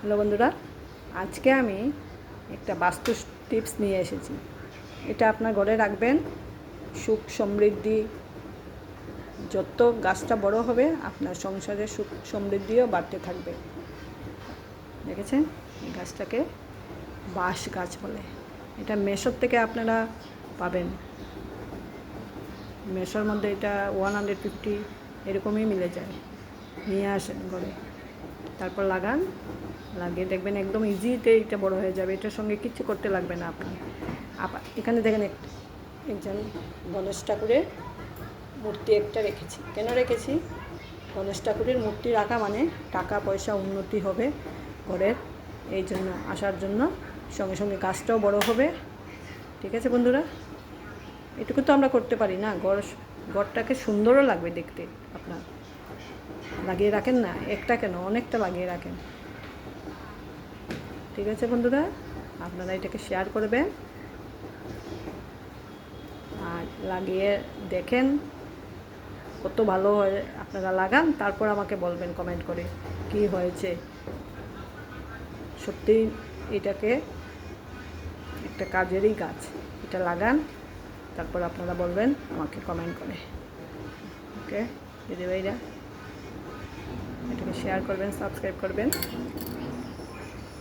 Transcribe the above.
Hello বন্ধুরা, আজকে আমি একটা বাস্তু টিপস নিয়ে এসেছি। এটা আপনার ঘরে রাখবেন, সুখ সমৃদ্ধি, যত গাছটা বড় হবে আপনার সংসারে সুখ সমৃদ্ধিও বাড়তে থাকবে। দেখেছেন, এই গাছটাকে বাঁশ গাছ বলে। এটা মেশোর থেকে আপনারা পাবেন। মেশোর মধ্যে এটা 150 এরকমই মিলে যায়। নিয়ে আসেন ঘরে, তারপর লাগান। লাগিয়ে দেখবেন একদম ইজিতে এটা বড় হয়ে যাবে। এটার সঙ্গে কিচ্ছু করতে লাগবে না আপনি। এখানে দেখেন একজন গণেশ ঠাকুরের মূর্তি একটা রেখেছি। কেন রেখেছি? গণেশ ঠাকুরের মূর্তি রাখা মানে টাকা পয়সা উন্নতি হবে ঘরের, এই জন্য আসার জন্য। সঙ্গে সঙ্গে গাছটাও বড় হবে। ঠিক আছে বন্ধুরা, এটুকু তো আমরা করতে পারি না। ঘরটাকে সুন্দরও লাগবে দেখতে। আপনার লাগিয়ে রাখেন না, একটা কেন অনেকটা লাগিয়ে রাখেন। ঠিক আছে বন্ধুরা, আপনারা এটাকে শেয়ার করবেন আর লাগিয়ে দেখেন কত ভালো হয়। আপনারা লাগান, তারপর আমাকে বলবেন কমেন্ট করে কি হয়েছে। সত্যিই এটাকে একটা কাজেরই গাছ। এটা লাগান, তারপর আপনারা বলবেন আমাকে কমেন্ট করে। ওকে দিদিভাইরা, এটাকে শেয়ার করবেন, সাবস্ক্রাইব করবেন।